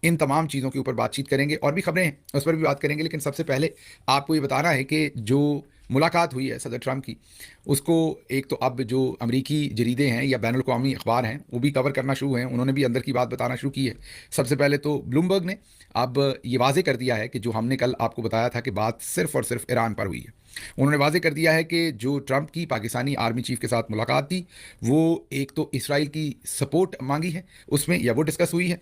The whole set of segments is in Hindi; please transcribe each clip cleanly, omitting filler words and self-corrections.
इन तमाम चीज़ों के ऊपर बातचीत करेंगे और भी खबरें हैं उस पर भी बात करेंगे। लेकिन सबसे पहले आपको ये बताना है कि जो मुलाकात हुई है सदर ट्रंप की, उसको एक तो अब जो अमरीकी जरीदे हैं या बैनुल अक़वामी अखबार हैं वो भी कवर करना शुरू हैं, उन्होंने भी अंदर की बात बताना शुरू की है। सबसे पहले तो ब्लूमबर्ग ने अब ये वाजे कर दिया है कि जो हमने कल आपको बताया था कि बात सिर्फ और सिर्फ ईरान पर हुई है, उन्होंने वाजे कर दिया है कि जो ट्रंप की पाकिस्तानी आर्मी चीफ के साथ मुलाकात थी वो एक तो इसराइल की सपोर्ट मांगी है उसमें, या वो डिस्कस हुई है,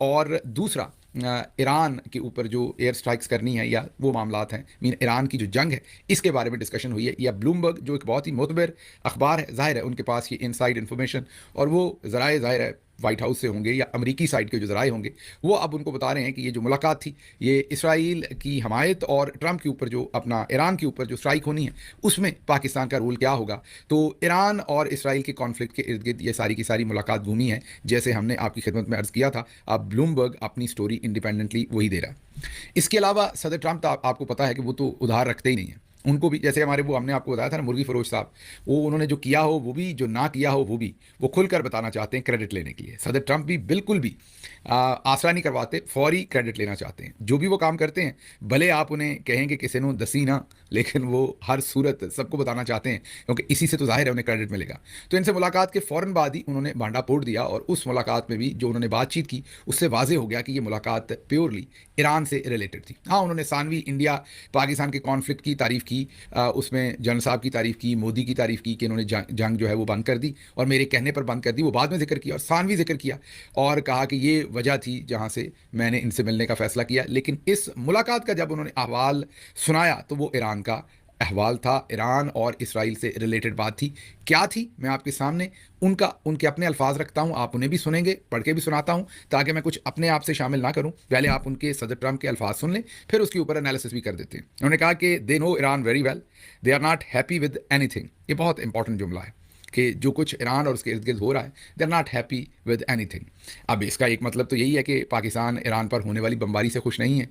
और दूसरा ईरान के ऊपर जो एयर स्ट्राइक्स करनी है या वो मामलात हैं, मीन ईरान की जो जंग है इसके बारे में डिस्कशन हुई है। या ब्लूमबर्ग जो एक बहुत ही मोतबर अखबार है, जाहिर है उनके पास ये इनसाइड इन्फॉर्मेशन और वो ज़राए ज़ाहिर है वाइट हाउस से होंगे या अमरीकी साइड के जो ज़राए होंगे, वो अब उनको बता रहे हैं कि ये जो मुलाकात थी ये इसराइल की हमायत और ट्रंप के ऊपर जो अपना ईरान के ऊपर जो स्ट्राइक होनी है उसमें पाकिस्तान का रोल क्या होगा। तो ईरान और इसराइल के कॉन्फ्लिक्ट के इर्द गिर्द ये सारी की सारी मुलाकात भूमि है, जैसे हमने आपकी खिदमत में अर्ज़ किया था। अब ब्लूमबर्ग अपनी स्टोरी इंडिपेंडेंटली वही दे रहा है। इसके अलावा सदर ट्रंप तो आपको पता है कि वो तो उधार रखते ही नहीं है, उनको भी जैसे हमारे वो हमने आपको बताया था ना मुर्गी फरोश साहब, वो उन्होंने जो किया हो वो भी, जो ना किया हो वो भी, वो खुलकर बताना चाहते हैं क्रेडिट लेने के लिए। सदर ट्रंप भी बिल्कुल भी आसरा नहीं करवाते, फौरी क्रेडिट लेना चाहते हैं। जो भी वो काम करते हैं भले आप उन्हें कहेंगे कि सेनो दसी ना, लेकिन वो हर सूरत सबको बताना चाहते हैं क्योंकि इसी से तो जाहिर है उन्हें क्रेडिट मिलेगा। तो इनसे मुलाकात के फ़ौरन बाद ही उन्होंने भांडा फोड़ दिया और उस मुलाकात में भी जो उन्होंने बातचीत की उससे वाजे हो गया कि ये मुलाकात प्योरली ईरान से रिलेटेड थी। हाँ, उन्होंने सानवी इंडिया पाकिस्तान के कॉन्फ्लिक्ट की तारीफ़ की, उसमें जनरल साहब की तारीफ़ की, मोदी की तारीफ़ की कि इन्होंने जंग जो है वो बंद कर दी और मेरे कहने पर बंद कर दी, वो बाद में जिक्र किया। और सानवी जिक्र किया और कहा कि ये वजह थी जहाँ से मैंने इनसे मिलने का फ़ैसला किया। लेकिन इस मुलाकात का जब उन्होंने अहवाल सुनाया तो वो ईरान का अहवाल था, ईरान और इसराइल से रिलेटेड बात थी। क्या थी मैं आपके सामने उनके अपने अल्फाज रखता हूं, आप उन्हें भी सुनेंगे, पढ़ के भी सुनाता हूं ताकि मैं कुछ अपने आप से शामिल ना करूं। पहले आप उनके सदर ट्रंप के अल्फाज सुन लें, फिर उसके ऊपर एनालिसिस भी कर देते हैं। उन्होंने कहा कि they know Iran very well, they are not happy with anything. ये बहुत इंपॉर्टेंट जुमला है कि जो कुछ ईरान और उसके इर्द गिर्द हो रहा है, they are not happy with anything. अब इसका एक मतलब तो यही है कि पाकिस्तान ईरान पर होने वाली बमबारी से खुश नहीं है।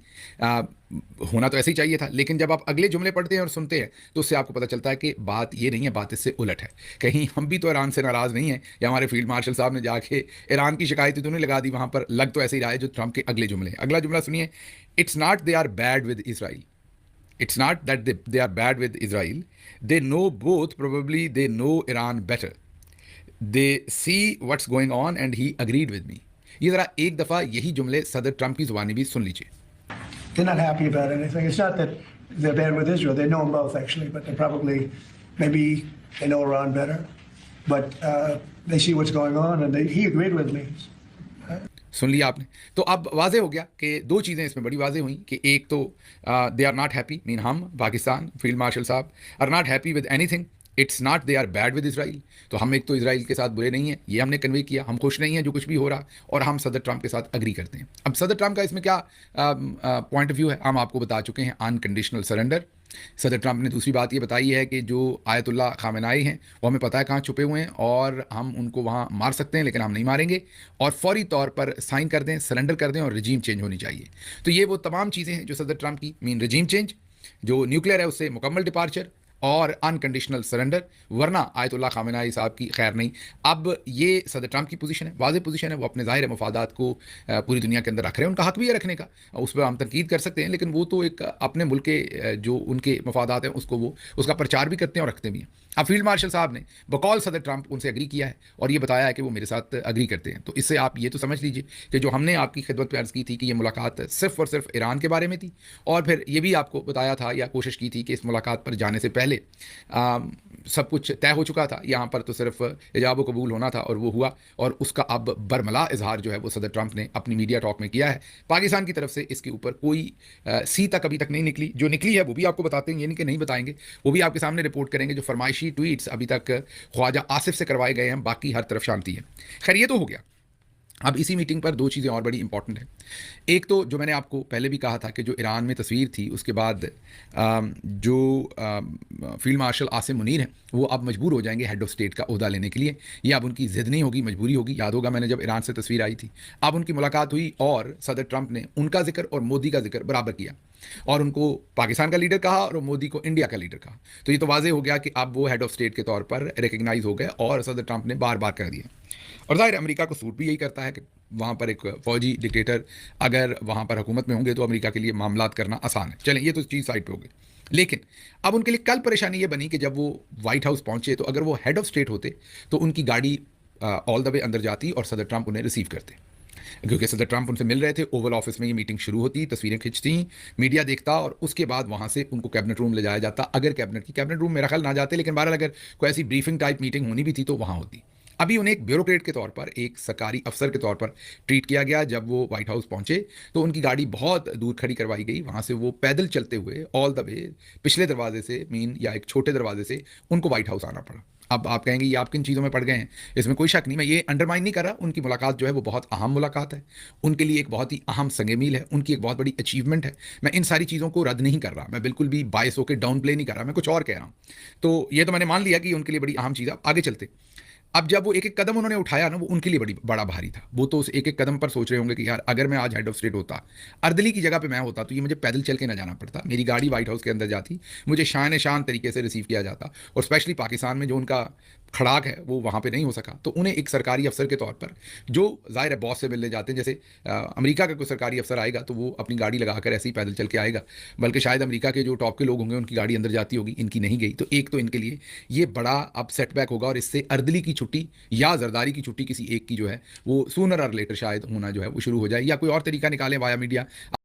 होना तो ऐसे ही चाहिए था, लेकिन जब आप अगले जुमले पढ़ते हैं और सुनते हैं तो उससे आपको पता चलता है कि बात ये नहीं है, बात इससे उलट है। कहीं हम भी तो ईरान से नाराज़ नहीं हैं या हमारे फील्ड मार्शल साहब ने जाके ईरान की शिकायत तो नहीं लगा दी वहाँ पर, लग तो ऐसे ही रहा है जो ट्रंप के अगले जुमले हैं। अगला जुमला सुनिए, it's not they are bad with Israel, it's not that they are bad with Israel. They know both, probably they know Iran better. They see what's going on and he agreed with me. ये ज़रा एक दफ़ा यही जुमले सदर ट्रंप की ज़ुबानी भी सुन लीजिए। They're not happy about anything. It's not that they're bad with Israel. They know them both, actually, but they probably, maybe they know Iran better. But they see what's going on, and he agreed with me. सुन लिया आपने। तो अब वाजे हो गया कि दो चीज़ें इसमें बड़ी वाजे हुई कि एक तो they are not happy, mean हम पाकिस्तान फील्ड मार्शल साहब are not happy with anything. It's not they are bad with Israel, तो हम एक तो इसराइल के साथ बुरे नहीं हैं, ये हमने कन्वे किया, हम खुश नहीं हैं जो कुछ भी हो रहा, और हम सदर ट्रंप के साथ अग्री करते हैं। अब सदर ट्रंप का इसमें क्या पॉइंट ऑफ व्यू है हम आपको बता चुके हैं, अनकंडीशनल सरेंडर। सदर ट्रंप ने दूसरी बात ये बताई है कि जो आयतुल्ला खामेनाई हैं वो हमें पता है कहाँ छुपे हुए हैं और हम उनको वहाँ मार सकते हैं, लेकिन हम नहीं मारेंगे, और फौरी तौर पर साइन कर दें, सरेंडर कर दें, और रजीम चेंज होनी चाहिए। तो ये वो तमाम चीज़ें हैं जो सदर ट्रंप की, मीन रजीम चेंज, जो न्यूक्लियर है उससे मुकम्मल डिपार्चर, और अनकंडीशनल सरेंडर, वरना आयतुल्ला खामेनाई साहब की खैर नहीं। अब ये सदर ट्रंप की पोजीशन है, वाज़ेह पोजीशन है, वो अपने ज़ाहिर मफादात को पूरी दुनिया के अंदर रख रहे हैं, उनका हक भी है रखने का, उस पर हम तनकीद कर सकते हैं, लेकिन वो तो एक अपने मुल्क के जो उनके मफादात हैं उसको वो उसका प्रचार भी करते हैं और रखते भी हैं। अब फील्ड मार्शल साहब ने बकौल सदर ट्रंप उनसे अग्री किया है और ये बताया है कि वो मेरे साथ अग्री करते हैं। तो इससे आप ये तो समझ लीजिए कि जो हमने आपकी खिदमत पर अर्ज़ की थी कि ये मुलाकात सिर्फ और सिर्फ ईरान के बारे में थी, और फिर ये भी आपको बताया था या कोशिश की थी कि इस मुलाकात पर जाने से पहले सब कुछ तय हो चुका था, यहाँ पर तो सिर्फ इजाब व कबूल होना था और वो हुआ, और उसका अब बरमला इजहार जो है वो सदर ट्रंप ने अपनी मीडिया टॉक में किया है। पाकिस्तान की तरफ से इसके ऊपर कोई सी तक अभी तक नहीं निकली, जो निकली है वो भी आपको बताते हैं, ये नहीं कि नहीं बताएंगे, वो भी आपके सामने रिपोर्ट करेंगे। जो फरमाइशी ट्वीट्स अभी तक ख्वाजा आसिफ से करवाए गए हैं, बाकी हर तरफ शांति है। खैर ये तो हो गया। अब इसी मीटिंग पर दो चीज़ें और बड़ी इंपॉर्टेंट हैं। एक तो जो मैंने आपको पहले भी कहा था कि जो ईरान में तस्वीर थी उसके बाद जो फील्ड मार्शल आसिम मुनीर हैं वो अब मजबूर हो जाएंगे हेड ऑफ स्टेट का ओहदा लेने के लिए। ये अब उनकी ज़िद नहीं होगी, मजबूरी होगी। याद होगा मैंने जब ईरान से तस्वीर आई थी, अब उनकी मुलाकात हुई और सदर ट्रंप ने उनका जिक्र और मोदी का जिक्र बराबर किया। और उनको पाकिस्तान का लीडर कहा और मोदी को इंडिया का लीडर कहा। तो ये तो वाज़ेह हो गया कि अब वो हेड ऑफ स्टेट के तौर पर रिकग्नाइज हो गए और सदर ट्रंप ने बार बार कर दिया। और ज़ाहिर अमेरिका को सूट भी यही करता है कि वहाँ पर एक फौजी डिक्टेटर अगर वहाँ पर हुकूमत में होंगे तो अमेरिका के लिए मामलात करना आसान है। चलें, ये तो चीज़ साइड पे हो गई। लेकिन अब उनके लिए कल परेशानी ये बनी कि जब वो व्हाइट हाउस पहुंचे तो अगर वो हेड ऑफ स्टेट होते तो उनकी गाड़ी ऑल द वे अंदर जाती और सदर ट्रंप उन्हें रिसीव करते, क्योंकि सदर ट्रंप उनसे मिल रहे थे। ओवल ऑफिस में ये मीटिंग शुरू होती, तस्वीरें खिंचती, मीडिया देखता और उसके बाद वहाँ से उनको कैबिनेट रूम ले जाया जाता। अगर कैबिनेट रूम मेरा ख्याल ना जाते, लेकिन बहरहाल अगर कोई ऐसी ब्रीफिंग टाइप मीटिंग होनी भी थी तो वहाँ होती। अभी उन्हें एक ब्यूरोक्रेट के तौर पर, एक सरकारी अफसर के तौर पर ट्रीट किया गया। जब वो व्हाइट हाउस पहुंचे तो उनकी गाड़ी बहुत दूर खड़ी करवाई गई, वहाँ से वो पैदल चलते हुए ऑल द वे पिछले दरवाजे से, मीन या एक छोटे दरवाजे से उनको व्हाइट हाउस आना पड़ा। अब आप कहेंगे ये आप किन चीज़ों में पड़ गए हैं, इसमें कोई शक नहीं, मैं ये अंडरमाइन नहीं कर रहा। उनकी मुलाकात जो है वो बहुत अहम मुलाकात है, उनके लिए एक बहुत ही अहम संग मील है, उनकी एक बहुत बड़ी अचीवमेंट है। मैं इन सारी चीज़ों को रद्द नहीं कर रहा, मैं बिल्कुल भी बायस होकर डाउन प्ले नहीं कर रहा, मैं कुछ और कह रहा हूँ। तो ये तो मैंने मान लिया कि उनके लिए बड़ी अहम चीज़ है। आगे चलते, अब जब वो एक एक कदम उन्होंने उठाया ना, वो उनके लिए बड़ा भारी था। वो तो उस एक एक कदम पर सोच रहे होंगे कि यार अगर मैं आज हेड ऑफ स्टेट होता, अर्दली की जगह पे मैं होता, तो ये मुझे पैदल चल के ना जाना पड़ता, मेरी गाड़ी व्हाइट हाउस के अंदर जाती, मुझे शान शान तरीके से रिसीव किया जाता। और स्पेशली पाकिस्तान में जो उनका खड़ाक है वो वहाँ पे नहीं हो सका, तो उन्हें एक सरकारी अफसर के तौर पर, जो ज़ाहिर है बॉस से मिलने जाते हैं, जैसे अमेरिका का कोई सरकारी अफसर आएगा तो वो अपनी गाड़ी लगाकर ऐसे ही पैदल चल के आएगा, बल्कि शायद अमेरिका के जो टॉप के लोग होंगे उनकी गाड़ी अंदर जाती होगी, इनकी नहीं गई। तो एक तो इनके लिए ये बड़ा अब सेटबैक होगा और इससे अर्दली की छुट्टी या जरदारी की छुट्टी किसी एक की जो है वो सूनर और लेटर शायद होना जो है वो शुरू हो जाए, या कोई और तरीका निकालें वाया मीडिया।